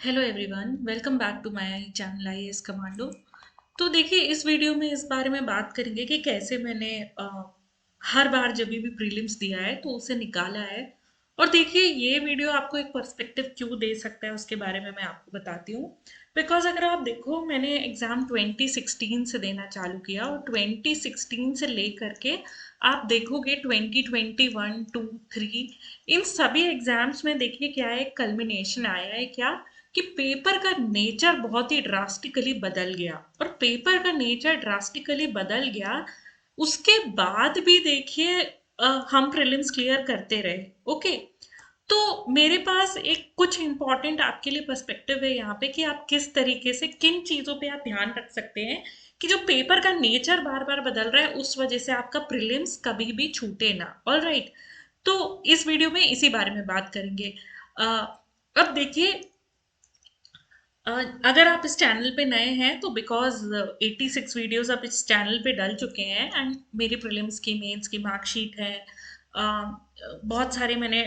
Hello everyone, welcome back to my channel IAS commando. तो देखिए, इस वीडियो में इस बारे में बात करेंगे कि कैसे मैंने हर बार जब भी प्रीलिम्स दिया है तो उसे निकाला है। और देखिए, ये वीडियो आपको एक पर्सपेक्टिव क्यों दे सकता है उसके बारे में मैं आपको बताती हूँ। बिकॉज अगर आप देखो, मैंने एग्ज़ाम 2016 से देना चालू किया और 2016 से लेकर के आप देखोगे 2021, 2, 3 इन सभी एग्जाम्स में देखिए क्या है, कल्मिनेशन आया है क्या कि पेपर का नेचर बहुत ही ड्रास्टिकली बदल गया। और पेपर का नेचर ड्रास्टिकली बदल गया, उसके बाद भी देखिए हम प्रीलिम्स क्लियर करते रहे। ओके, तो मेरे पास एक कुछ इंपॉर्टेंट आपके लिए पर्सपेक्टिव है यहाँ पे कि आप किस तरीके से किन चीज़ों पे आप ध्यान रख सकते हैं कि जो पेपर का नेचर बार बार बदल रहा है उस वजह से आपका प्रीलिम्स कभी भी छूटे ना। ऑल राइट, तो इस वीडियो में इसी बारे में बात करेंगे। अ, अब देखिए, अ, अगर आप इस चैनल पे नए हैं तो बिकॉज 86 वीडियोस अब इस चैनल पे डल चुके हैं एंड मेरी प्रीलिम्स की मेंस की मार्कशीट है। बहुत सारे मैंने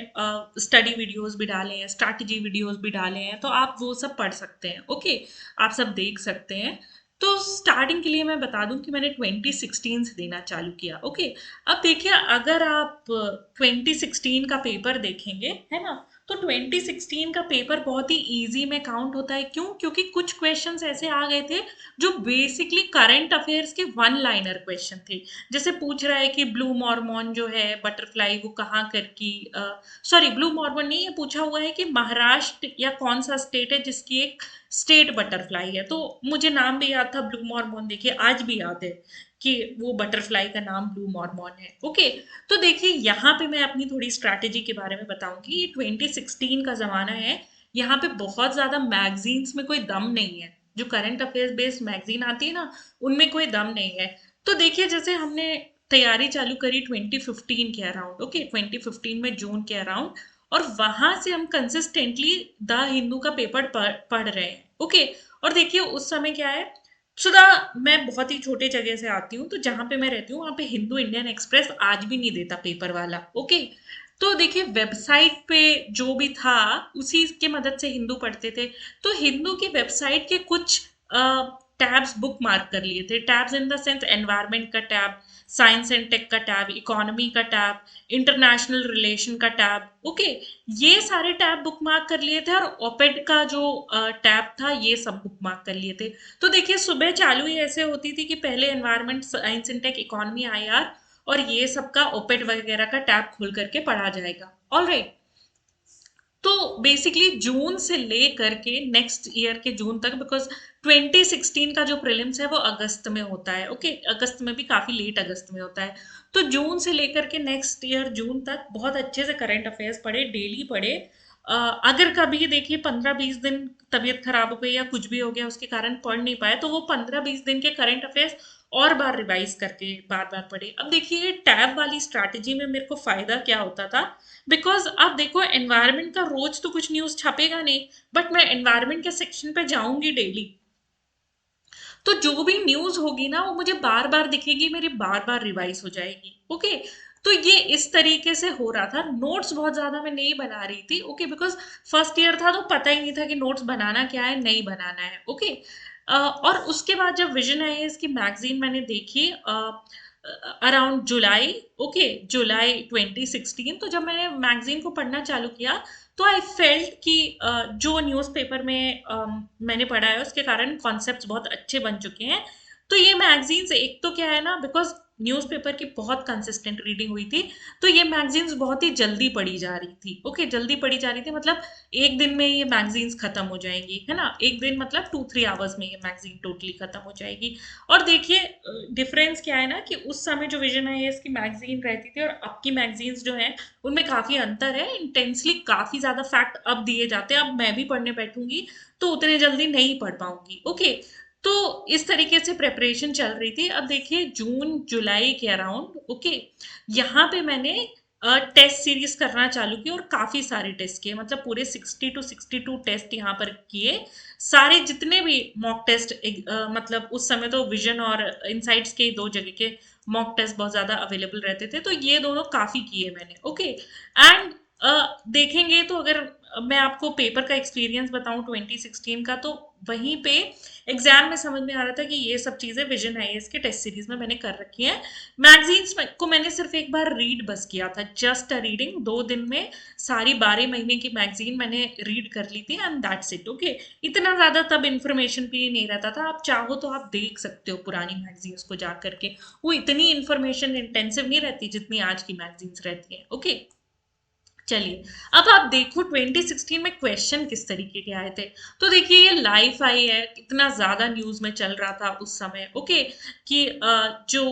स्टडी वीडियोस भी डाले हैं, स्ट्रैटेजी वीडियोस भी डाले हैं, तो आप वो सब पढ़ सकते हैं। ओके, आप सब देख सकते हैं। तो स्टार्टिंग के लिए मैं बता दूं कि मैंने 2016 से देना चालू किया। ओके, अब देखिए, अगर आप 2016 का पेपर देखेंगे, है ना, तो 2016 का पेपर बहुत ही इजी में काउंट होता है। क्यों? क्योंकि कुछ क्वेश्चंस ऐसे आ गए थे जो बेसिकली करंट अफेयर्स के वन लाइनर क्वेश्चन थे। जैसे पूछ रहा है कि ब्लू मॉर्मोन जो है बटरफ्लाई वो कहाँ कर की, सॉरी, ब्लू मॉर्मोन नहीं, ये पूछा हुआ है कि महाराष्ट्र या कौन सा स्टेट है जिसकी एक स्टेट बटरफ्लाई है। तो मुझे नाम भी याद था ब्लू मॉर्मोन, देखिए आज भी याद है कि वो बटरफ्लाई का नाम ब्लू मॉर्मोन है। ओके, तो देखिए यहाँ पे मैं अपनी थोड़ी स्ट्रैटेजी के बारे में बताऊंगी। ये 2016 का जमाना है, यहाँ पे बहुत ज्यादा मैगजीन्स में कोई दम नहीं है। जो करंट अफेयर्स बेस्ड मैगजीन आती है ना, उनमें कोई दम नहीं है। तो देखिए, जैसे हमने तैयारी चालू करी 2015 के अराउंड। ओके, 2015 में जून के अराउंड, और वहां से हम कंसिस्टेंटली द हिंदू का पेपर पढ़ रहे हैं। ओके, और देखिए उस समय क्या है, सुधा, मैं बहुत ही छोटे जगह से आती हूँ, तो जहां पे मैं रहती हूँ वहां पे हिंदू इंडियन एक्सप्रेस आज भी नहीं देता पेपर वाला। ओके, तो देखिए वेबसाइट पे जो भी था उसी की मदद से हिंदू पढ़ते थे। तो हिंदू की वेबसाइट के कुछ टैब्स बुक मार्क कर लिए थे। Tabs in the sense environment का टैब, साइंस एंड टेक का टैब, इकोनॉमी का टैब, इंटरनेशनल रिलेशन का टैब। ओके, ये सारे टैब बुक मार्क कर लिए थे, और ओपेड का जो टैब था ये सब बुक मार्क कर लिए थे। तो देखिए, सुबह चालू ही ऐसे होती थी कि पहले environment, science and tech, economy, IR और ये सब का ओपेड वगैरह का टैब खोल करके पढ़ा जाएगा। ऑल राइट, तो बेसिकली जून से ले करके नेक्स्ट ईयर के जून तक, बिकॉज 2016 का जो प्रीलिम्स है वो अगस्त में होता है। ओके, अगस्त में भी काफी लेट अगस्त में होता है। तो जून से लेकर के नेक्स्ट ईयर जून तक बहुत अच्छे से करंट अफेयर्स पढ़े, डेली पढ़े। अगर कभी देखिए 15-20 दिन तबीयत खराब हो गई या कुछ भी हो गया उसके कारण पढ़ नहीं पाए, तो वो 15-20 दिन के करंट अफेयर्स और बार रिवाइज करके बार बार पढ़े। अब देखिए, टैब वाली स्ट्रैटेजी में मेरे को फायदा क्या होता था, बिकॉज आप देखो, एनवायरनमेंट का रोज तो कुछ न्यूज छपेगा नहीं, बट मैं एनवायरनमेंट के सेक्शन पे जाऊंगी डेली, तो जो भी न्यूज होगी ना वो मुझे बार बार दिखेगी, मेरी बार बार रिवाइज हो जाएगी। ओके, तो ये इस तरीके से हो रहा था। नोट्स बहुत ज्यादा मैं नहीं बना रही थी। ओके, बिकॉज फर्स्ट ईयर था तो पता ही नहीं था कि नोट्स बनाना क्या है, नहीं बनाना है। ओके, और उसके बाद जब विजन आई इसकी मैगजीन मैंने देखी अराउंड जुलाई। ओके, जुलाई 2016, तो जब मैंने मैगजीन को पढ़ना चालू किया तो आई फेल्ट कि जो न्यूज़पेपर में मैंने पढ़ा है उसके कारण कॉन्सेप्ट्स बहुत अच्छे बन चुके हैं। तो ये मैगजीन्स, एक तो क्या है ना, बिकॉज न्यूज़पेपर की बहुत कंसिस्टेंट रीडिंग हुई थी, तो ये मैगजीन्स बहुत ही जल्दी पढ़ी जा रही थी। ओके, जल्दी पढ़ी जा रही थी मतलब एक दिन में ये मैगजीन्स खत्म हो जाएंगी, है ना, एक दिन मतलब 2-3 आवर्स में ये मैगजीन टोटली खत्म हो जाएगी। और देखिए, डिफरेंस क्या है ना कि उस समय जो विजन आई है इसकी मैगजीन रहती थी और अब की मैगजीन्स जो है उनमें काफी अंतर है। इंटेंसली काफी ज्यादा फैक्ट अब दिए जाते हैं। अब मैं भी पढ़ने बैठूंगी तो उतने जल्दी नहीं पढ़ पाऊंगी। ओके, तो इस तरीके से प्रेपरेशन चल रही थी। अब देखिए, जून जुलाई के अराउंड, ओके, यहाँ पे मैंने टेस्ट सीरीज करना चालू की और काफी सारे टेस्ट किए, मतलब पूरे 60 to 62 टेस्ट यहाँ पर किए। सारे जितने भी मॉक टेस्ट, मतलब उस समय तो विजन और इनसाइट्स के दो जगह के मॉक टेस्ट बहुत ज्यादा अवेलेबल रहते थे, तो ये दोनों काफी किए मैंने। ओके, एंड देखेंगे तो अगर मैं आपको पेपर का एक्सपीरियंस बताऊं 2016 का, तो वहीं पे एग्जाम में समझ में आ रहा था कि ये सब चीजें विजन आईएएस के टेस्ट सीरीज में मैंने कर रखी हैं। मैगजीन्स को मैंने सिर्फ एक बार रीड बस किया था, जस्ट अ रीडिंग, 2 दिन में सारी 12 महीने की मैगजीन मैंने रीड कर ली थी एंड दैट्स इट। ओके, इतना ज्यादा तब इन्फॉर्मेशन भी नहीं रहता था। आप चाहो तो आप देख सकते हो पुरानी मैगजीन्स को जा करके, वो इतनी इन्फॉर्मेशन इंटेंसिव नहीं रहती जितनी आज की मैगजीन्स रहती हैं। ओके, चलिए, अब आप देखो 2016 में क्वेश्चन किस तरीके के आए थे। तो देखिए, ये लाइफ आई है, इतना ज्यादा न्यूज में चल रहा था उस समय। ओके, कि जो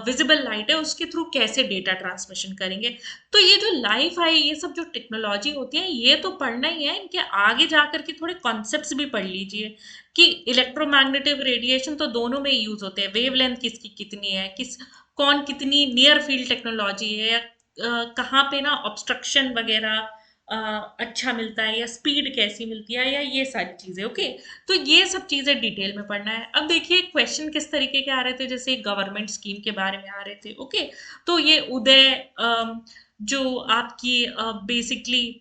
विजिबल लाइट है उसके थ्रू कैसे डेटा ट्रांसमिशन करेंगे। तो ये जो लाइफ आई, ये सब जो टेक्नोलॉजी होती है, ये तो पढ़ना ही है, इनके आगे जाकर के थोड़े कॉन्सेप्ट्स भी पढ़ लीजिए कि इलेक्ट्रोमैग्नेटिक रेडिएशन तो दोनों में यूज होते हैं, वेवलेंथ किसकी कितनी है, कौन कितनी नियर फील्ड टेक्नोलॉजी है, या कहाँ पे ना ऑब्स्ट्रक्शन वगैरह अच्छा मिलता है, या स्पीड कैसी मिलती है, या ये सारी चीजें। ओके, तो ये सब चीजें डिटेल में पढ़ना है। अब देखिए क्वेश्चन किस तरीके के आ रहे थे, जैसे गवर्नमेंट स्कीम के बारे में आ रहे थे। ओके, तो ये उदय जो आपकी बेसिकली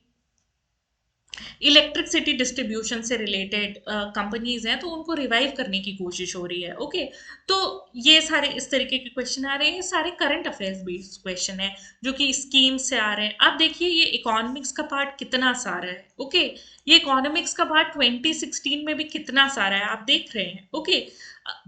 इलेक्ट्रिसिटी डिस्ट्रीब्यूशन से रिलेटेड कंपनीज हैं, तो उनको रिवाइव करने की कोशिश हो रही है। ओके, तो ये सारे इस तरीके के क्वेश्चन आ रहे हैं, ये सारे करंट अफेयर्स बेस्ड क्वेश्चन है जो कि स्कीम से आ रहे हैं। आप देखिए ये इकोनॉमिक्स का पार्ट कितना सारा है। ओके, ये इकोनॉमिक्स का पार्ट 2016 में भी कितना सारा है, आप देख रहे हैं। ओके,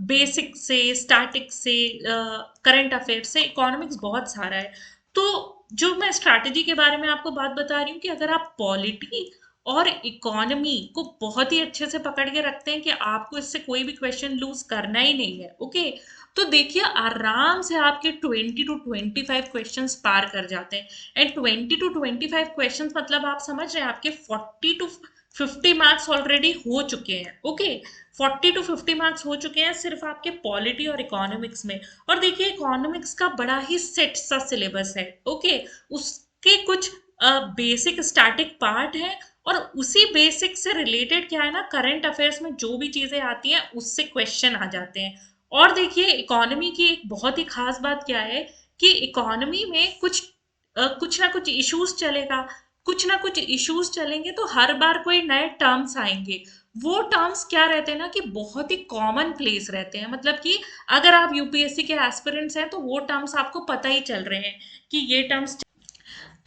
बेसिक से स्टैटिक से करंट अफेयर से इकोनॉमिक्स बहुत सारा है। तो जो मैं स्ट्रैटेजी के बारे में आपको बात बता रही हूँ कि अगर आप पॉलिटी और इकोनॉमी को बहुत ही अच्छे से पकड़ के रखते हैं कि आपको इससे कोई भी क्वेश्चन लूज करना ही नहीं है। ओके, तो देखिए आराम से आपके 20 to 25 क्वेश्चंस पार कर जाते हैं। एंड 20 to 25 क्वेश्चंस मतलब आप समझ रहे हैं, आपके 40 to 50 मार्क्स ऑलरेडी हो चुके हैं। ओके, 40 to 50 मार्क्स हो चुके हैं सिर्फ आपके पॉलिटी और इकोनॉमिक्स में। और देखिए इकोनॉमिक्स का बड़ा ही सेट सा सिलेबस है। ओके, उसके कुछ बेसिक स्टैटिक पार्ट है, और उसी बेसिक से रिलेटेड क्या है ना, करंट अफेयर्स में जो भी चीजें आती हैं उससे क्वेश्चन आ जाते हैं। और देखिए इकोनॉमी की एक बहुत ही खास बात क्या है कि इकोनॉमी में कुछ ना कुछ इश्यूज चलेगा, कुछ ना कुछ इश्यूज चलेंगे, तो हर बार कोई नए टर्म्स आएंगे। वो टर्म्स क्या रहते हैं ना कि बहुत ही कॉमन प्लेस रहते हैं, मतलब कि अगर आप यूपीएससी के एस्पिरेंट्स हैं तो वो टर्म्स आपको पता ही चल रहे हैं कि ये टर्म्स।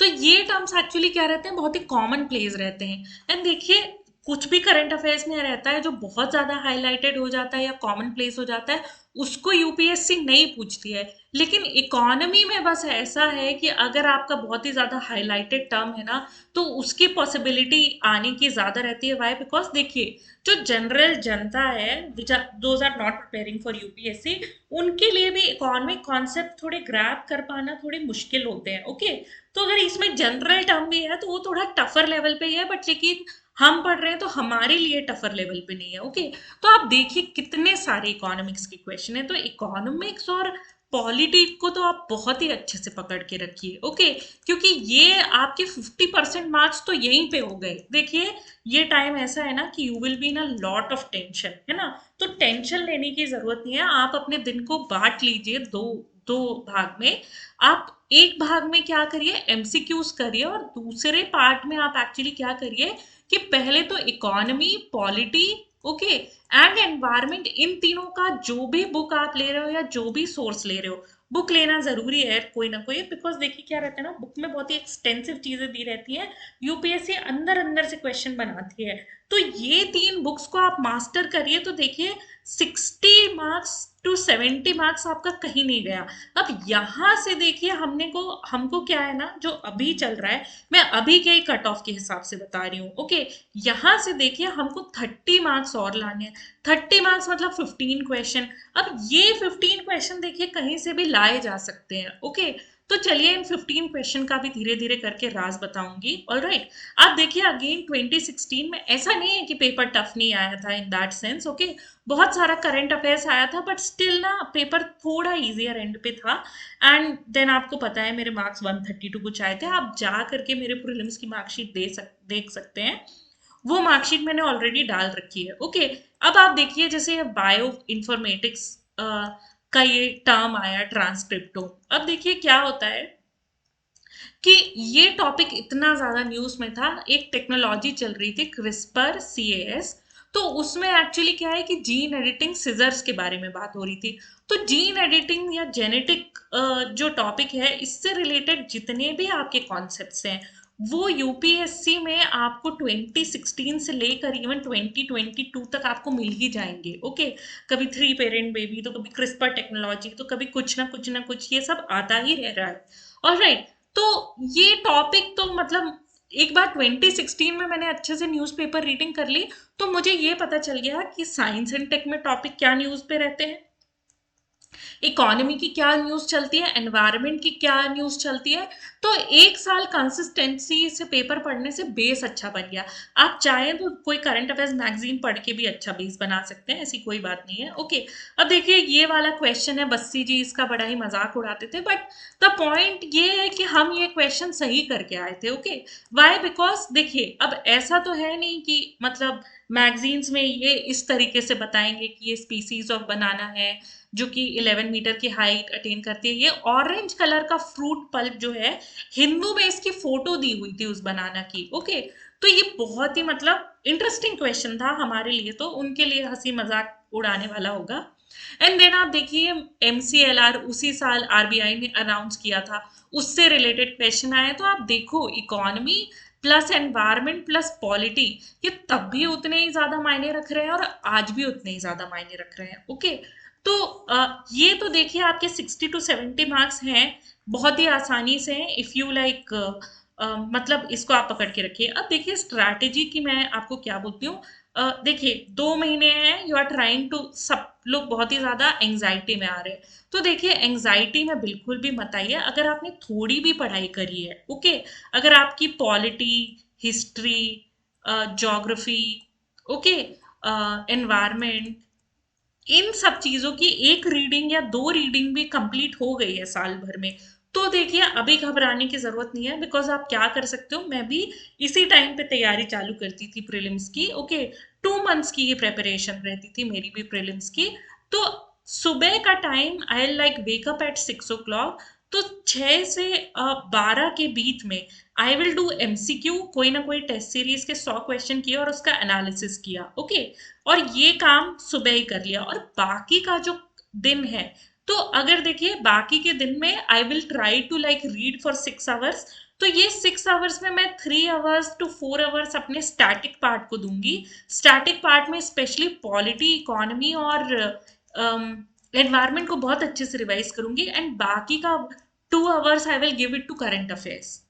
तो ये टर्म्स एक्चुअली क्या रहते हैं, बहुत ही कॉमन प्लेस रहते हैं। एंड देखिए कुछ भी करंट अफेयर्स में रहता है जो बहुत ज्यादा हाईलाइटेड हो जाता है या कॉमन प्लेस हो जाता है, उसको यूपीएससी नहीं पूछती है। लेकिन इकोनॉमी में बस ऐसा है कि अगर आपका बहुत ही ज्यादा हाईलाइटेड टर्म है ना, तो उसकी पॉसिबिलिटी आने की ज्यादा रहती है। वाई? बिकॉज देखिए जो जनरल जनता है, those are not preparing for UPSC, उनके लिए भी इकोनॉमिक कॉन्सेप्ट थोड़े ग्रैब कर पाना थोड़े मुश्किल होते हैं। ओके, तो अगर इसमें जनरल टर्म भी है तो वो थोड़ा टफर लेवल पे ही है, बट लेकिन हम पढ़ रहे हैं तो हमारे लिए टफर लेवल पे नहीं है। ओके, तो आप देखिए कितने सारे इकोनॉमिक्स के क्वेश्चन है। तो इकोनॉमिक्स और पॉलिटी को तो आप बहुत ही अच्छे से पकड़ के रखिए। ओके, क्योंकि ये आपके 50% मार्क्स तो यहीं पे हो गए। देखिए ये टाइम ऐसा है ना कि you will be in a lot of tension, है ना, तो टेंशन लेने की जरूरत नहीं है। आप अपने दिन को बांट लीजिए दो दो भाग में। आप एक भाग में क्या करिए, एमसीक्यूज करिए, और दूसरे पार्ट में आप एक्चुअली क्या करिए कि पहले तो economy, polity, okay, and environment, इन तीनों का जो भी बुक आप ले रहे हो या जो भी सोर्स ले रहे हो, बुक लेना जरूरी है कोई ना कोई। बिकॉज देखिए क्या रहता है ना, बुक में बहुत ही एक्सटेंसिव चीजें दी रहती हैं, यूपीएससी अंदर अंदर से क्वेश्चन बनाती है। तो ये 3 बुक्स को आप मास्टर करिए, तो देखिए 60 मार्क्स to 70 मार्क्स आपका कहीं नहीं गया। अब यहाँ से देखिए हमको क्या है ना, जो अभी चल रहा है, मैं अभी के कट ऑफ के हिसाब से बता रही हूँ। ओके, यहाँ से देखिए हमको 30 मार्क्स और लाने हैं। 30 मार्क्स मतलब 15 क्वेश्चन। अब ये 15 क्वेश्चन देखिए कहीं से भी लाए जा सकते हैं। ओके, तो चलिए इन 15 क्वेश्चन का भी धीरे धीरे करके राज बताऊंगी। ऑल राइट, आप देखिए अगेन 2016 में ऐसा नहीं है कि पेपर टफ नहीं आया था इन दैट सेंस। ओके, बहुत सारा करंट अफेयर्स आया था, बट स्टिल ना पेपर थोड़ा इजियर एंड पे था। एंड देन आपको पता है मेरे मार्क्स 132 कुछ आए थे। आप जा करके मेरे प्रीलिम्स की मार्कशीट देख सकते हैं, वो मार्कशीट मैंने ऑलरेडी डाल रखी है। ओके, अब आप देखिए जैसे बायो इन्फॉर्मेटिक्स का ये टर्म आया ट्रांसक्रिप्टोम। अब देखिए क्या होता है कि ये टॉपिक इतना ज़्यादा न्यूज़ में था। एक टेक्नोलॉजी चल रही थी क्रिस्पर CAS, तो उसमें एक्चुअली क्या है कि जीन एडिटिंग सिजर्स के बारे में बात हो रही थी। तो जीन एडिटिंग या जेनेटिक जो टॉपिक है, इससे रिलेटेड जितने भी आपके कॉन्सेप्ट्स हैं, वो यूपीएससी में आपको 2016 से लेकर इवन 2022 तक आपको मिल ही जाएंगे। ओके, कभी 3 पेरेंट बेबी, तो कभी क्रिस्पर टेक्नोलॉजी, तो कभी कुछ ना कुछ ये सब आता ही रह रहा है। ऑलराइट, तो ये टॉपिक तो मतलब एक बार 2016 में मैंने अच्छे से न्यूज़पेपर रीडिंग कर ली, तो मुझे ये पता चल गया कि साइंस एंड टेक में टॉपिक क्या न्यूज़ पे रहते हैं, इकोनॉमी की क्या न्यूज़ चलती है, एनवायरनमेंट की क्या न्यूज़ चलती है। तो एक साल कंसिस्टेंसी से पेपर पढ़ने से बेस अच्छा बन गया। आप चाहें तो कोई करंट अफेयर्स मैगजीन पढ़ के भी अच्छा बेस बना सकते हैं, ऐसी कोई बात नहीं है। ओके, अब देखिए ये वाला क्वेश्चन है, बस्सी जी इसका बड़ा ही मजाक उड़ाते थे, बट द पॉइंट ये है कि हम ये क्वेश्चन सही करके आए थे। Okay, Y? बिकॉज देखिए अब ऐसा तो है नहीं कि मतलब मैगजीन्स में ये इस तरीके से बताएंगे कि ये स्पीसीज ऑफ बनाना है जो कि 11 मीटर की हाइट अटेन करती है। ये ऑरेंज कलर का फ्रूट पल्प जो है, हिंदू में इसकी फोटो दी हुई थी उस बनाना की। ओके, तो ये बहुत ही मतलब इंटरेस्टिंग क्वेश्चन था हमारे लिए, तो उनके लिए हंसी मजाक उड़ाने वाला होगा। एंड देन आप देखिए MCLR उसी साल RBI ने अनाउंस किया था, उससे रिलेटेड क्वेश्चन आए। तो आप देखो economy plus environment plus polity, ये तब भी उतने ही ज्यादा मायने रख रहे हैं और आज भी उतने ही ज्यादा मायने रख रहे हैं। ओके, तो ये तो देखिए आपके 60 to 70 मार्क्स हैं, बहुत ही आसानी से हैं इफ यू लाइक, मतलब इसको आप पकड़ के रखिए। अब देखिए स्ट्रैटेजी की मैं आपको क्या बोलती हूँ। देखिए 2 महीने हैं, यू आर ट्राइंग टू, सब लोग बहुत ही ज्यादा एंग्जाइटी में आ रहे हैं। तो देखिए एंग्जाइटी में बिल्कुल भी मत आइए अगर आपने थोड़ी भी पढ़ाई करी है। ओके, अगर आपकी polity, history, geography, okay, environment, इन सब चीजों की एक रीडिंग या 2 रीडिंग भी कंप्लीट हो गई है साल भर में, तो देखिए अभी घबराने की जरूरत नहीं है। बिकॉज आप क्या कर सकते हो, मैं भी इसी टाइम पे तैयारी चालू करती थी प्रीलिम्स की। ओके, 2 मंथ्स की ये प्रेपरेशन रहती थी मेरी भी प्रीलिम्स की। तो सुबह का time I like wake up at 6 o'clock, तो 6 से 12 के बीच में आई विल डू MCQ, कोई ना कोई टेस्ट सीरीज के 100 क्वेश्चन किया और उसका एनालिसिस किया। ओके, और ये काम सुबह ही कर लिया। और बाकी का जो दिन है, तो अगर देखिए बाकी के दिन में I will try to like read for 6 hours, तो ये 6 आवर्स में मैं 3 आवर्स to 4 आवर्स अपने स्टैटिक पार्ट को दूंगी। स्टैटिक पार्ट में स्पेशली पॉलिटी, इकोनॉमी और एनवायरनमेंट को बहुत अच्छे से रिवाइज करूंगी, एंड बाकी का 2 hours I will give it to current affairs.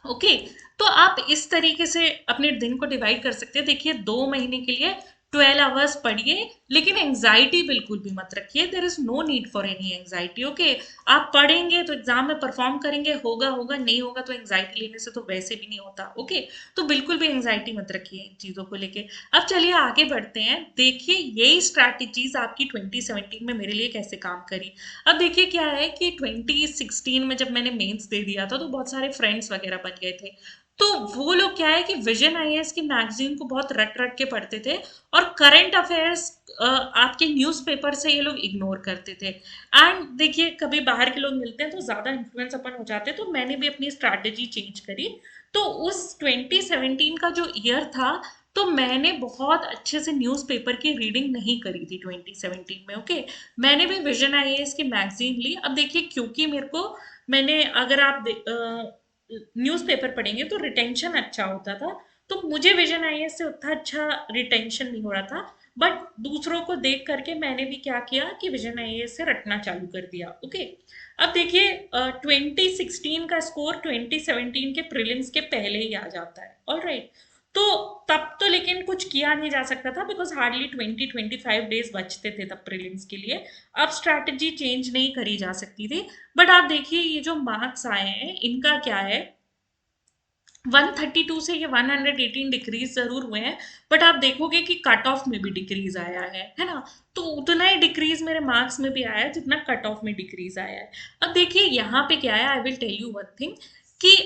Okay, तो आप इस तरीके से अपने दिन को डिवाइड कर सकते हैं। देखिए 2 महीने के लिए 12 आवर्स पढ़िए, लेकिन एंजाइटी बिल्कुल भी मत रखिए। There is no need for any anxiety. Okay, आप पढ़ेंगे तो एग्जाम में परफॉर्म करेंगे, होगा होगा, नहीं होगा तो एंजाइटी लेने से तो वैसे भी नहीं होता। ओके, तो बिल्कुल भी एंजाइटी मत रखिए इन चीजों को लेके। अब चलिए आगे बढ़ते हैं, देखिए यही स्ट्रैटेजीज आपकी 2017 में मेरे लिए कैसे काम करी। अब देखिए क्या है कि 2016 में जब मैंने मेंस दे दिया था, तो बहुत सारे फ्रेंड्स वगैरह बन गए थे। तो वो लोग क्या है कि विजन IAS की मैगजीन को बहुत रट रट के पढ़ते थे, और करंट अफेयर्स आपके न्यूज़पेपर से ये लोग इग्नोर करते थे। एंड देखिए कभी बाहर के लोग मिलते हैं तो ज़्यादा इन्फ्लुएंस अपन हो जाते हैं, तो मैंने भी अपनी स्ट्रैटेजी चेंज करी। तो उस 2017 का जो ईयर था, तो मैंने बहुत अच्छे से न्यूज़पेपर की रीडिंग नहीं करी थी 2017 में। ओके, मैंने भी विजन IAS की मैगजीन ली। अब देखिए क्योंकि मेरे को, मैंने अगर आप न्यूज़पेपर पढ़ेंगे तो रिटेंशन अच्छा होता था, तो मुझे विजन IAS से उतना अच्छा रिटेंशन नहीं हो रहा था। बट दूसरों को देख करके मैंने भी क्या किया कि विजन IAS से रटना चालू कर दिया। ओके, अब देखिए 2016 का स्कोर 2017 के प्रीलिम्स के पहले ही आ जाता है। ऑल राइट, तो तब तो लेकिन कुछ किया नहीं जा सकता था, बिकॉज हार्डली 20-25 डेज बचते थे तब प्रीलिम्स के लिए। अब स्ट्रैटेजी चेंज नहीं करी जा सकती थी। बट आप देखिए ये जो मार्क्स आए हैं इनका क्या है, 132 से ये 118 डिक्रीज जरूर हुए हैं, बट आप देखोगे कि कट ऑफ में भी डिक्रीज आया है ना। तो उतना ही डिक्रीज मेरे मार्क्स में भी आया है जितना कट ऑफ में डिक्रीज आया है। अब देखिए यहाँ पे क्या है, I will tell you one thing कि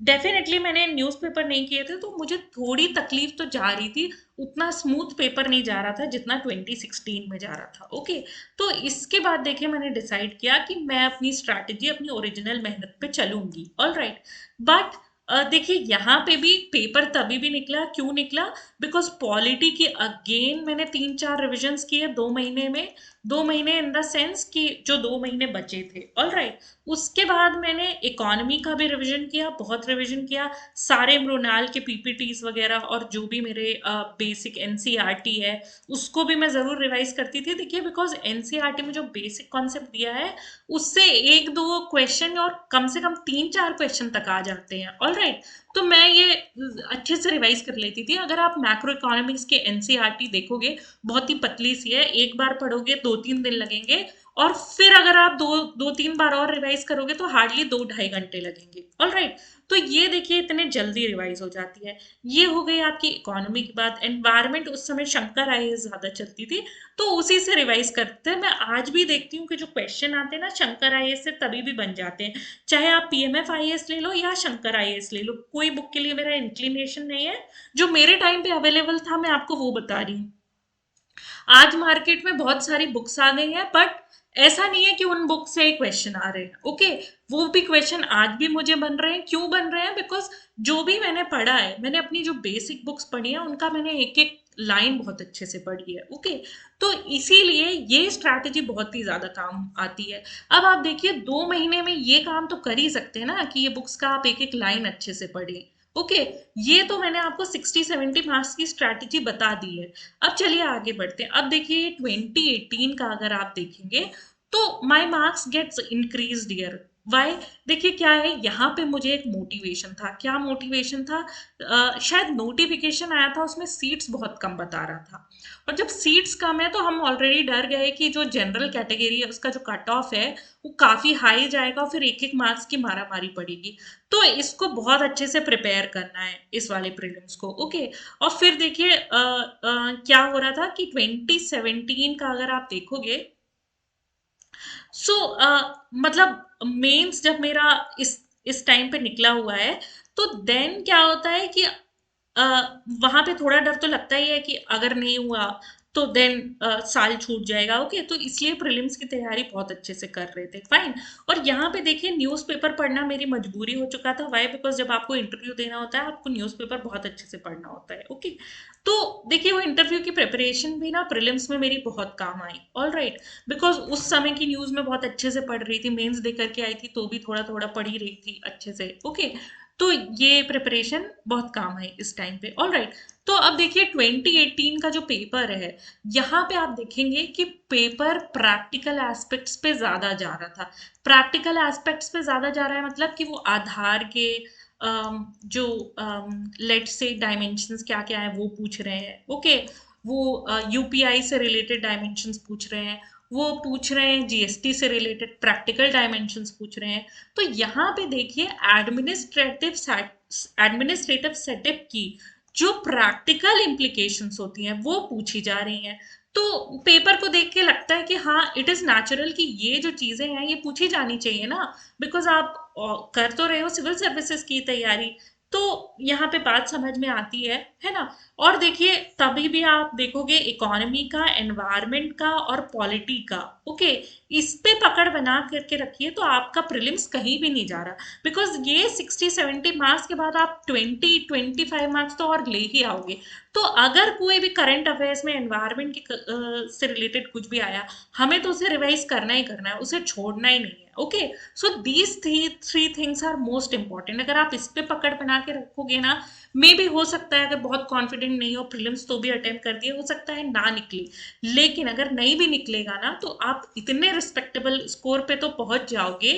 डेफिनेटली मैंने न्यूज़पेपर नहीं किए थे, तो मुझे थोड़ी तकलीफ तो जा रही थी। उतना स्मूथ पेपर नहीं जा रहा था जितना 2016 में जा रहा था। ओके, तो इसके बाद देखिए मैंने डिसाइड किया कि मैं अपनी स्ट्रैटेजी, अपनी ओरिजिनल मेहनत पे चलूंगी। ऑल राइट, बट देखिए यहाँ पे भी पेपर तभी भी निकला, क्यों निकला? बिकॉज पॉलिटी की अगेन मैंने 3-4 रिविजन्स किए 2 महीने में। 2 महीने इन द सेंस कि जो 2 महीने बचे थे। ऑल राइट, उसके बाद मैंने इकोनॉमी का भी रिवीजन किया, बहुत रिवीजन किया। सारे मृणाल के पीपीटीज वगैरह और जो भी मेरे बेसिक एनसीईआरटी है उसको भी मैं जरूर रिवाइज करती थी। देखिए बिकॉज एनसीईआरटी में जो बेसिक कॉन्सेप्ट दिया है उससे 1-2 क्वेश्चन और कम से कम 3-4 क्वेश्चन तक आ जाते हैं। ऑल राइट, तो मैं ये अच्छे से रिवाइज कर लेती थी। अगर आप मैक्रो इकोनॉमिक्स के एनसीईआरटी देखोगे, बहुत ही पतली सी है, एक बार पढ़ोगे 2-3 दिन लगेंगे, और फिर अगर आप 2-3 बार और रिवाइज करोगे तो हार्डली 2-2.5 घंटे लगेंगे। ऑल राइट, तो ये देखिए इतने जल्दी रिवाइज हो जाती है। ये हो गई आपकी इकोनॉमी की बात। एनवायरमेंट उस समय शंकर आईएएस ज्यादा चलती थी, तो उसी से रिवाइज करते हैं। मैं आज भी देखती हूँ कि जो क्वेश्चन आते हैं ना शंकर आईएएस से तभी भी बन जाते हैं। चाहे आप पीएमएफ आईएएस ले लो या शंकर आईएएस ले लो, कोई बुक के लिए मेरा इंक्लिनेशन नहीं है। जो मेरे टाइम पे अवेलेबल था मैं आपको वो बता रही हूँ। आज मार्केट में बहुत सारी बुक्स आ गई हैं, बट ऐसा नहीं है कि उन बुक से क्वेश्चन आ रहे हैं। ओके, वो भी क्वेश्चन आज भी मुझे बन रहे हैं। क्यों बन रहे हैं? बिकॉज जो भी मैंने पढ़ा है, मैंने अपनी जो बेसिक बुक्स पढ़ी है उनका मैंने एक एक लाइन बहुत अच्छे से पढ़ी है। ओके, तो इसीलिए ये स्ट्रैटेजी बहुत ही ज्यादा काम आती है। अब आप देखिए 2 महीने में ये काम तो कर ही सकते हैं ना कि ये बुक्स का आप एक एक लाइन अच्छे से पढ़ें। ओके, ये तो मैंने आपको 60-70 मार्क्स की स्ट्रैटेजी बता दी है। अब चलिए आगे बढ़ते हैं। अब देखिए 2018 का अगर आप देखेंगे तो my marks gets increased year. Why? देखिए क्या है, यहाँ पे मुझे एक मोटिवेशन था। क्या मोटिवेशन था? शायद नोटिफिकेशन आया था, उसमें सीट्स बहुत कम बता रहा था। और जब सीट्स कम है तो हम ऑलरेडी डर गए कि जो जनरल कैटेगरी है उसका जो कट ऑफ है वो काफी हाई जाएगा, फिर एक एक मार्क्स की मारामारी पड़ेगी। तो इसको बहुत अच्छे से प्रिपेयर करना है इस वाले प्रीलिम्स को। ओके, और फिर देखिए क्या हो रहा था कि 2017 का अगर आप देखोगे, सो मतलब मेंस जब मेरा इस टाइम पे निकला हुआ है, तो देन क्या होता है कि वहां पे थोड़ा डर तो लगता ही है कि अगर नहीं हुआ तो देन साल छूट जाएगा। ओके, तो इसलिए प्रीलिम्स की तैयारी बहुत अच्छे से कर रहे थे। फाइन। और यहाँ पे देखिए न्यूज़पेपर पढ़ना मेरी मजबूरी हो चुका था। वाई? बिकॉज जब आपको इंटरव्यू देना होता है आपको न्यूज़पेपर बहुत अच्छे से पढ़ना होता है। ओके, तो देखिए वो इंटरव्यू की प्रिपरेशन भी ना प्रीलिम्स में मेरी बहुत काम आई। ऑल राइट, बिकॉज उस समय की न्यूज में बहुत अच्छे से पढ़ रही थी, मेंस दे करके आई थी तो भी थोड़ा थोड़ा पढ़ ही रही थी अच्छे से। ओके, तो ये प्रिपरेशन बहुत काम आई इस टाइम पे। ऑल राइट, तो अब देखिए 2018 का जो पेपर है, यहाँ पे आप देखेंगे कि पेपर प्रैक्टिकल एस्पेक्ट्स पे ज्यादा जा रहा था। प्रैक्टिकल एस्पेक्ट्स पे ज्यादा जा रहा है मतलब कि वो आधार के जो लेट से डायमेंशंस क्या क्या है वो पूछ रहे हैं। ओके, वो यूपीआई से रिलेटेड डायमेंशंस पूछ रहे हैं, वो पूछ रहे हैं जीएसटी से रिलेटेड प्रैक्टिकल डायमेंशंस पूछ रहे हैं। तो यहाँ पे देखिए एडमिनिस्ट्रेटिव सेटअप की जो प्रैक्टिकल इम्प्लीकेशंस होती हैं वो पूछी जा रही हैं। तो पेपर को देख के लगता है कि हाँ इट इज नेचुरल कि ये जो चीजें हैं ये पूछी जानी चाहिए ना, बिकॉज आप कर तो रहे हो सिविल सर्विसेज की तैयारी। तो यहाँ पे बात समझ में आती है ना। और देखिए तभी भी आप देखोगे इकोनॉमी का, एनवायरमेंट का और पॉलिटी का। ओके, इस पे पकड़ बना करके रखिए तो आपका प्रीलिम्स कहीं भी नहीं जा रहा। बिकॉज ये 60-70 मार्क्स के बाद आप 20-25 मार्क्स तो और ले ही आओगे। तो अगर कोई भी करंट अफेयर्स में एनवायरमेंट के से रिलेटेड कुछ भी आया, हमें तो उसे रिवाइज करना ही करना है, उसे छोड़ना ही नहीं है। Okay, so these three things are most important. अगर आप इस पे पकड़ बना के रखोगे ना, मे भी हो सकता है अगर बहुत कॉन्फिडेंट नहीं हो प्रीलिम्स तो भी अटेम्प्ट कर दिए, हो सकता है ना निकले। लेकिन अगर नहीं भी निकलेगा ना तो आप इतने रिस्पेक्टेबल स्कोर पे तो पहुंच जाओगे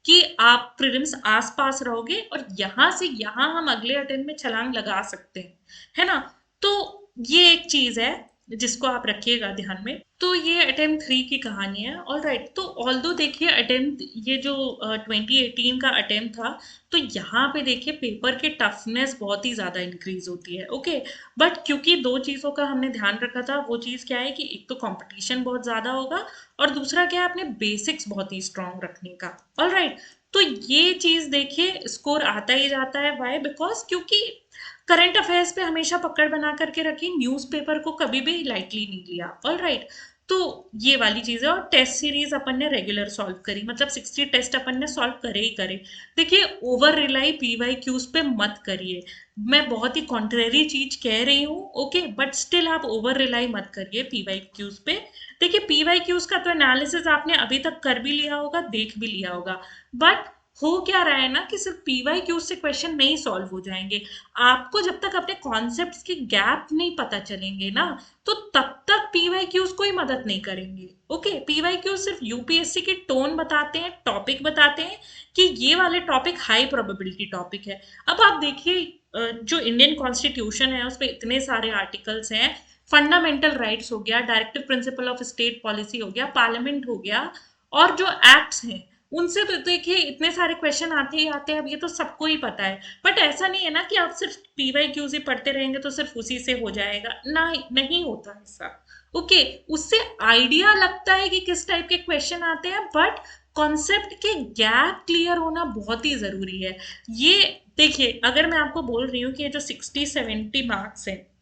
कि आप प्रीलिम्स आस पास रहोगे और यहां से यहां हम अगले अटेम्प्ट में छलांग लगा सकते हैं, है ना। तो ये एक चीज है। जिसको आप रखिएगा ध्यान में। तो ये अटेम्प्ट 3 की कहानी है। ऑल राइट, तो ऑल्दो देखिए अटेम्प्ट ये जो 2018 का अटेम्प्ट था, तो यहाँ पे देखिए पेपर की टफनेस बहुत ही ज़्यादा इंक्रीज होती है। ओके, बट क्योंकि दो चीज़ों का हमने ध्यान रखा था, वो चीज़ क्या है कि एक तो कंपटीशन बहुत ज़्यादा होगा, और दूसरा क्या है अपने बेसिक्स बहुत ही स्ट्रांग रखने का। ऑल राइट, तो ये चीज़ देखिए स्कोर आता ही जाता है। वाई? बिकॉज क्योंकि करंट अफेयर्स पे हमेशा पकड़ बना करके रखी, न्यूज़पेपर को कभी भी लाइटली नहीं लिया। ऑल राइट, तो ये वाली चीज़ है। और टेस्ट सीरीज अपन ने रेगुलर सॉल्व करी, मतलब 60 टेस्ट अपन ने सॉल्व करे ही करे। देखिए ओवर रिलाई पीवाई क्यूज पे मत करिए, मैं बहुत ही कॉन्ट्रेरी चीज कह रही हूँ। ओके, बट स्टिल आप ओवर रिलाई मत करिए पीवाई क्यूज पे। देखिए पीवाई क्यूज का तो एनालिसिस आपने अभी तक कर भी लिया होगा, देख भी लिया होगा, बट हो क्या रहा है ना कि सिर्फ पीवाई क्यूज से क्वेश्चन नहीं सॉल्व हो जाएंगे। आपको जब तक अपने कॉन्सेप्ट्स के गैप नहीं पता चलेंगे ना, तो तब तक पीवाई क्यूज कोई मदद नहीं करेंगे। ओके, पीवाई क्यूज सिर्फ यूपीएससी की टोन बताते हैं, टॉपिक बताते हैं कि ये वाले टॉपिक हाई प्रोबेबिलिटी टॉपिक है। अब आप देखिए जो इंडियन कॉन्स्टिट्यूशन है उसमें इतने सारे आर्टिकल्स हैं। फंडामेंटल राइट्स हो गया, directive principle of state policy हो गया, पार्लियामेंट हो गया, और जो एक्ट्स हैं उनसे तो देखिए इतने सारे क्वेश्चन आते ही आते हैं। अब ये तो सबको ही पता है, बट ऐसा नहीं है ना कि आप सिर्फ पीवाई क्यूज ही पढ़ते रहेंगे तो सिर्फ उसी से हो जाएगा। ना, नहीं होता ऐसा। ओके, उससे आइडिया लगता है कि किस टाइप के क्वेश्चन आते हैं, बट कॉन्सेप्ट के गैप क्लियर होना बहुत ही जरूरी है। ये देखिए, अगर मैं आपको बोल रही हूँ कि ये जो 60-70 मार्क्स है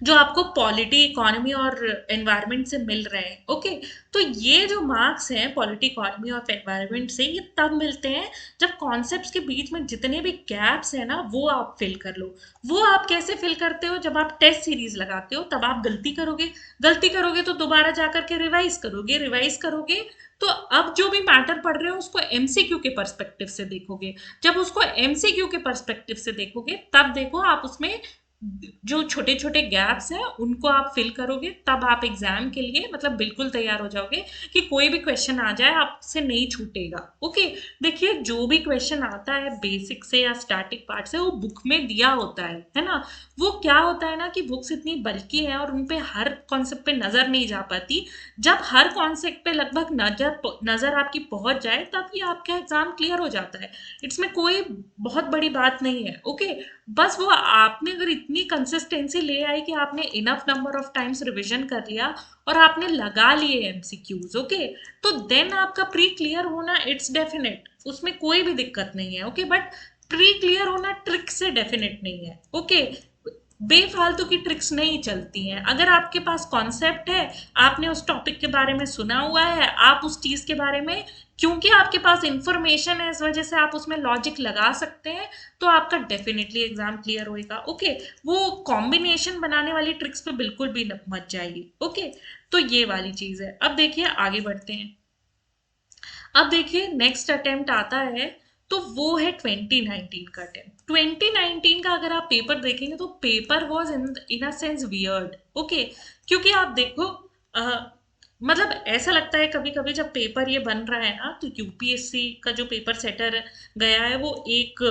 जो आपको पॉलिटी, इकोनॉमी और एनवायरनमेंट से मिल रहे हैं, ओके, तो ये जो मार्क्स हैं पॉलिटी, इकोनॉमी और एनवायरनमेंट से, ये तब मिलते हैं जब कॉन्सेप्ट्स के बीच में जितने भी गैप्स हैं ना वो आप फिल कर लो। वो आप कैसे फिल करते हो? जब आप टेस्ट सीरीज लगाते हो तब आप गलती करोगे, गलती करोगे तो दोबारा जाकर के रिवाइज करोगे, रिवाइज करोगे तो अब जो भी मैटर पढ़ रहे हो उसको एमसीक्यू के पर्सपेक्टिव से देखोगे। जब उसको एमसीक्यू के पर्सपेक्टिव से देखोगे तब देखो आप उसमें जो छोटे छोटे गैप्स हैं उनको आप फिल करोगे, तब आप एग्जाम के लिए मतलब बिल्कुल तैयार हो जाओगे कि कोई भी क्वेश्चन आ जाए आपसे नहीं छूटेगा। ओके, देखिए जो भी क्वेश्चन आता है बेसिक से या स्टैटिक पार्ट से वो बुक में दिया होता है ना। वो क्या होता है ना कि बुक्स इतनी बल्कि है और उनपे हर कॉन्सेप्ट पे नजर नहीं जा पाती। जब हर कॉन्सेप्ट पे लगभग नजर नजर आपकी पहुंच जाए तब ये आपका एग्जाम क्लियर हो जाता है। इसमें कोई बहुत बड़ी बात नहीं है। ओके, बस वो आपने अगर इतनी कंसिस्टेंसी ले आई कि आपने enough number of times revision कर लिया और आपने लगा लिए एमसीक्यूज, ओके, तो देन आपका प्री क्लियर होना इट्स डेफिनेट, उसमें कोई भी दिक्कत नहीं है। ओके, बट प्री क्लियर होना ट्रिक से डेफिनेट नहीं है। ओके, बेफालतू की ट्रिक्स नहीं चलती हैं। अगर आपके पास कॉन्सेप्ट है, आपने उस टॉपिक के बारे में सुना हुआ है, आप उस चीज के बारे में, क्योंकि आपके पास इंफॉर्मेशन है इस वजह से आप उसमें लॉजिक लगा सकते हैं, तो आपका डेफिनेटली एग्जाम क्लियर होएगा। ओके, वो कॉम्बिनेशन बनाने वाली ट्रिक्स पे बिल्कुल भी मत जाइए। ओके, तो ये वाली चीज है। अब देखिए आगे बढ़ते हैं। अब देखिए नेक्स्ट अटेम्प्ट आता है, तो वो है 2019 का अटेम्प्ट। 2019 का अगर आप पेपर देखेंगे तो paper was in a sense weird. Okay, क्योंकि आप देखो मतलब ऐसा लगता है कभी कभी जब पेपर ये बन रहा है ना, तो यूपीएससी का जो पेपर सेटर गया है वो एक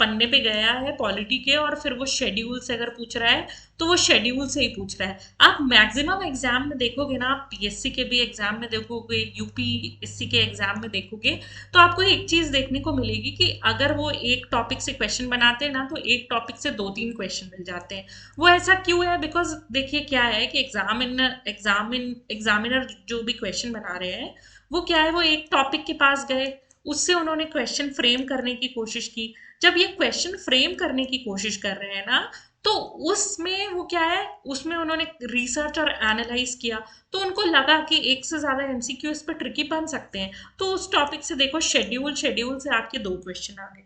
पन्ने पे गया है पॉलिटी के, और फिर वो शेड्यूल से अगर पूछ रहा है तो वो शेड्यूल से ही पूछ रहा है। आप मैक्सिमम एग्जाम में देखोगे ना, आप पीएससी के भी एग्जाम में देखोगे, यूपीएससी के एग्जाम में देखोगे, तो आपको एक चीज देखने को मिलेगी कि अगर वो एक टॉपिक से क्वेश्चन बनाते हैं ना तो एक टॉपिक से 2-3 क्वेश्चन मिल जाते हैं। वो ऐसा क्यों है? बिकॉज देखिए क्या है कि एग्जामिनर जो भी क्वेश्चन बना रहे हैं वो क्या है, वो एक टॉपिक के पास गए, उससे उन्होंने क्वेश्चन फ्रेम करने की कोशिश की। जब ये क्वेश्चन फ्रेम करने की कोशिश कर रहे हैं ना, तो उसमें वो क्या है, उसमें उन्होंने रिसर्च और एनालाइज किया, तो उनको लगा कि एक से ज्यादा एमसीक्यू इस पर ट्रिकी बन सकते हैं, तो उस टॉपिक से देखो शेड्यूल, शेड्यूल से आपके 2 क्वेश्चन आ गए।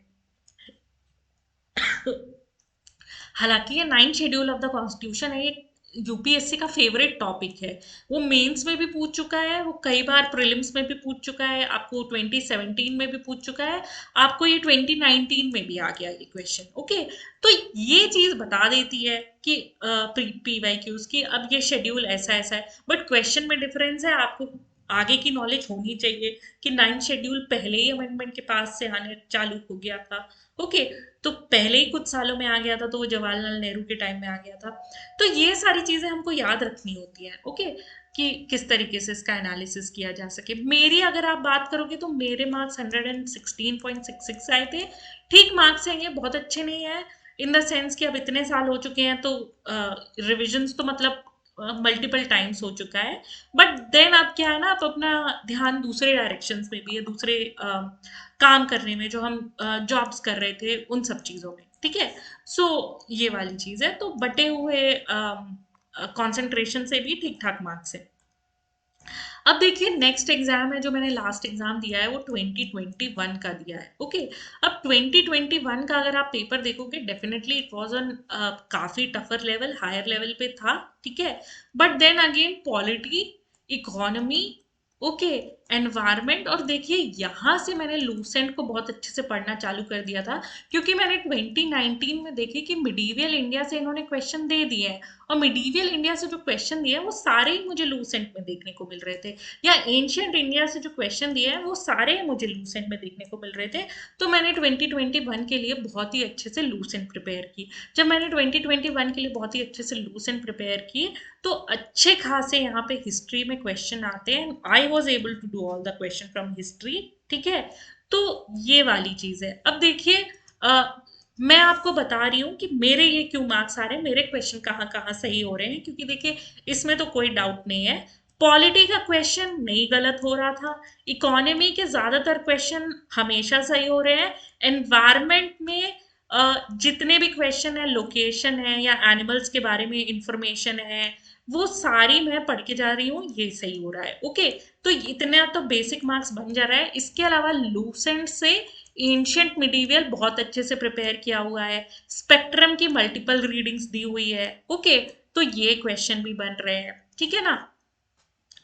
हालांकि ये 9 शेड्यूल ऑफ द कॉन्स्टिट्यूशन है, ये यूपीएससी का फेवरेट टॉपिक है। वो मेंस में भी पूछ चुका है, वो कई बार प्रीलिम्स में भी पूछ चुका है, आपको 2017 में भी पूछ चुका है, आपको ये 2019 में भी आ गया ये क्वेश्चन। ओके, तो ये चीज बता देती है कि पीवाईक्यूज की अब ये शेड्यूल ऐसा ऐसा है, बट क्वेश्चन में डिफरेंस है। आपको आगे की नॉलेज होनी चाहिए कि 9th शेड्यूल पहले ही अमेंडमेंट के पास से आने चालू हो गया था। ओके, तो पहले ही कुछ सालों में आ गया था, तो वो जवाहरलाल नेहरू के टाइम में आ गया था। तो ये सारी चीजें हमको याद रखनी होती हैं। ओके, कि किस तरीके से इसका एनालिसिस किया जा सके। मेरी अगर आप बात करोगे तो मेरे मार्क्स 116.66 आए थे। ठीक मार्क्स हैं, ये बहुत अच्छे नहीं है इन द सेंस कि अब इतने साल हो चुके हैं, तो रिविजन्स तो मतलब मल्टीपल टाइम्स हो चुका है। बट देन अब क्या है ना, आप अपना ध्यान दूसरे डायरेक्शंस में भी है, दूसरे काम करने में, जो हम जॉब्स कर रहे थे उन सब चीज़ों में। ठीक है, सो ये वाली चीज़ है। तो बटे हुए कंसंट्रेशन से भी ठीक ठाक मार्क्स है। अब देखिए नेक्स्ट एग्जाम है जो मैंने लास्ट एग्जाम दिया है, वो 2021 का दिया है। ओके, अब 2021 का अगर आप पेपर देखोगे, डेफिनेटली इट वाज ऑन काफी टफर लेवल, हायर लेवल पे था। ठीक है, but then again polity, economy, okay, environment, और देखिए यहाँ से मैंने लूसेंट को बहुत अच्छे से पढ़ना चालू कर दिया था, क्योंकि मैंने 2019 में देखे कि मिडीवियल इंडिया से इन्होंने क्वेश्चन दे दिए हैं, और मिडीवियल इंडिया से जो क्वेश्चन दिए हैं वो सारे ही मुझे लूसेंट में देखने को मिल रहे थे, या एंशियंट इंडिया से जो क्वेश्चन दिए हैं वो सारे ही मुझे लूसेंट में देखने को मिल रहे थे। तो मैंने 2021 के लिए बहुत ही अच्छे से लूसेंट प्रिपेयर की। जब मैंने 2021 के लिए बहुत ही अच्छे से लूसेंट प्रिपेयर की, तो अच्छे खासे यहाँ पे हिस्ट्री में क्वेश्चन आते हैं। I was able to do all the question from history. ठीक है, तो ये वाली चीज है। अब देखिए मैं आपको बता रही हूँ कि मेरे ये क्यों मार्क्स आ रहे हैं, मेरे क्वेश्चन कहाँ कहाँ सही हो रहे हैं, क्योंकि देखिए इसमें तो कोई डाउट नहीं है। पॉलिटी का क्वेश्चन नहीं गलत हो रहा था, इकोनॉमी के ज्यादातर क्वेश्चन हमेशा सही हो रहे हैं, एनवायरमेंट में जितने भी क्वेश्चन है, लोकेशन है या एनिमल्स के बारे में इंफॉर्मेशन है, वो सारी मैं पढ़ के जा रही हूँ, ये सही हो रहा है। ओके, तो इतना तो बेसिक मार्क्स बन जा रहा है। इसके अलावा लूसेंट से एंशियंट मिडीवियल बहुत अच्छे से प्रिपेयर किया हुआ है, स्पेक्ट्रम की मल्टीपल रीडिंग्स दी हुई है। ओके, तो ये क्वेश्चन भी बन रहे हैं। ठीक है ना,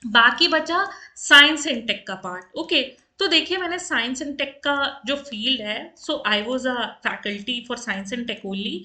बाकी बचा साइंस एंड टेक का पार्ट। ओके, तो देखिए मैंने साइंस एंड टेक का जो फील्ड है, so I was a faculty for science and tech only.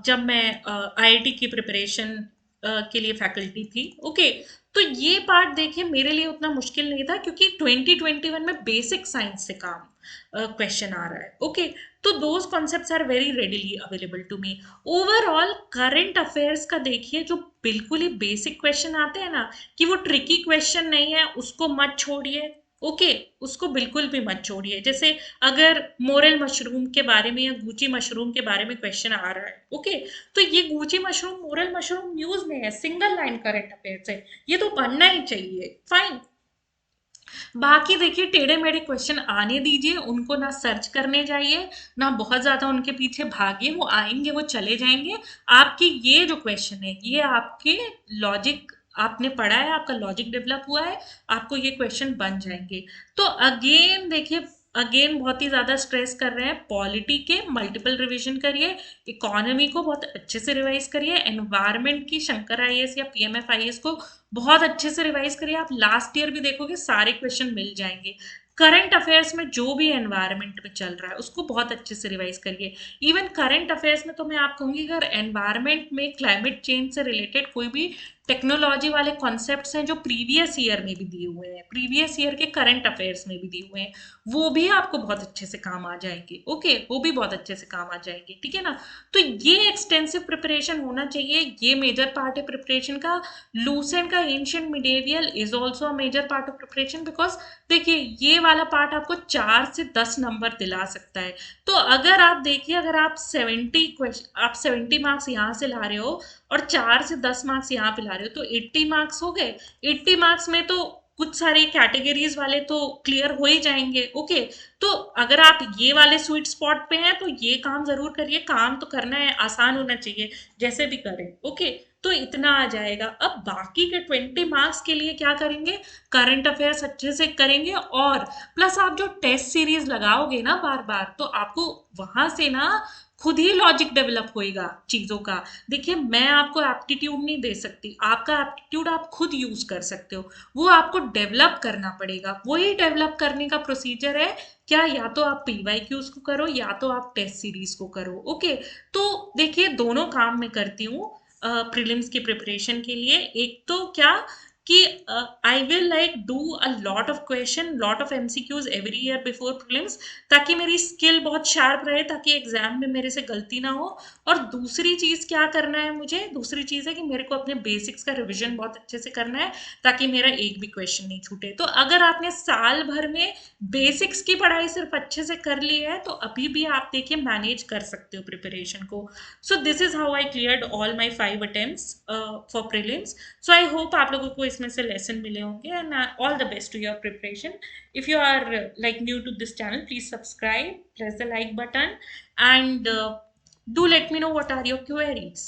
जब मैं आईआईटी की प्रिपरेशन के लिए फैकल्टी थी। ओके, तो ये पार्ट देखिए मेरे लिए उतना मुश्किल नहीं था, क्योंकि 2021 में बेसिक साइंस से काम क्वेश्चन आ रहा है। ओके, तो those concepts are very readily available to me. Overall current affairs का देखिए, जो बिल्कुल ही बेसिक क्वेश्चन आते हैं ना, कि वो ट्रिकी क्वेश्चन नहीं है, उसको मत छोड़िए। ओके, उसको बिल्कुल भी मत छोड़िए। जैसे अगर मोरल मशरूम के बारे में या गूची मशरूम के बारे में क्वेश्चन आ रहा है, ओके, तो ये गूची मशरूम, मोरल मशरूम न्यूज में है, सिंगल लाइन करंट अफेयर्स है, ये तो पढ़ना ही चाहिए। फाइन, बाकी देखिए टेढ़े मेढ़े क्वेश्चन आने दीजिए, उनको ना सर्च करने जाइए, ना बहुत ज्यादा उनके पीछे भागिए, वो आएंगे, वो चले जाएंगे। आपकी ये जो क्वेश्चन है, ये आपके लॉजिक, आपने पढ़ा है, आपका लॉजिक डेवलप हुआ है, आपको ये क्वेश्चन बन जाएंगे। तो अगेन देखिए, अगेन बहुत ही ज्यादा स्ट्रेस कर रहे हैं, पॉलिटी के मल्टीपल रिवीजन करिए, इकोनॉमी को बहुत अच्छे से रिवाइज करिए, एनवायरमेंट की शंकर आईएएस या पीएमएफ आईएएस को बहुत अच्छे से रिवाइज करिए। आप लास्ट ईयर भी देखोगे सारे क्वेश्चन मिल जाएंगे। करंट अफेयर्स में जो भी एनवायरमेंट में चल रहा है उसको बहुत अच्छे से रिवाइज करिए। इवन करंट अफेयर्स में तो मैं आप कहूंगी, अगर एनवायरमेंट में क्लाइमेट चेंज से रिलेटेड कोई भी टेक्नोलॉजी वाले कॉन्सेप्ट्स हैं जो प्रीवियस ईयर में भी दिए हुए हैं, प्रीवियस ईयर के करंट अफेयर्स में भी दिए हुए हैं, वो भी आपको बहुत अच्छे से काम आ जाएंगे। ओके, वो भी बहुत अच्छे से काम आ जाएंगे। ठीक है ना, तो ये एक्सटेंसिव प्रिपरेशन होना चाहिए, ये मेजर पार्ट है प्रिपरेशन का। लूसेंट का ancient medieval is also a major part of preparation, because देखिए ये वाला पार्ट आपको 4 से 10 नंबर दिला सकता है। तो अगर आप देखिए, अगर आप 70 मार्क्स यहाँ से ला रहे हो और 4 से 10 मार्क्स यहाँ पे ला रहे हो, तो 80 मार्क्स हो गए। 80 मार्क्स में तो कुछ सारे कैटेगरीज वाले तो क्लियर हो ही जाएंगे। ओके, तो अगर आप ये वाले स्वीट स्पॉट पे हैं तो ये काम जरूर करिए, काम तो करना है, आसान होना चाहिए, जैसे भी करें। ओके, तो इतना आ जाएगा। अब बाकी के 20 मार्क्स के लिए क्या करेंगे, करंट अफेयर्स अच्छे से करेंगे, और प्लस आप जो टेस्ट सीरीज लगाओगे ना बार बार, तो आपको वहां से ना खुद ही लॉजिक डेवलप होएगा चीजों का। देखिए मैं आपको एप्टीट्यूड नहीं दे सकती, आपका एप्टीट्यूड आप खुद यूज कर सकते हो, वो आपको डेवलप करना पड़ेगा। वही डेवलप करने का प्रोसीजर है क्या, या तो आप पीवाईक्यूज को करो या तो आप टेस्ट सीरीज को करो। ओके, तो देखिए दोनों काम मैं करती हूँ प्रीलिम्स की प्रिपरेशन के लिए। एक तो क्या कि I will like do a lot of question, lot of MCQs every year before prelims, ताकि मेरी स्किल बहुत शार्प रहे, ताकि एग्जाम में मेरे से गलती ना हो। और दूसरी चीज क्या करना है मुझे, दूसरी चीज है कि मेरे को अपने बेसिक्स का रिवीजन बहुत अच्छे से करना है, ताकि मेरा एक भी क्वेश्चन नहीं छूटे। तो अगर आपने साल भर में बेसिक्स की पढ़ाई सिर्फ अच्छे से कर ली है, तो अभी भी आप देखिए मैनेज कर सकते हो प्रिपरेशन को। So this is how I cleared all my 5 attempts for prelims. So I hope आप लोगों को इसमें से लेसन मिले होंगे, and all the best to your preparation. If you are like new to this channel, please subscribe, press the like button, and do let me know what are your queries.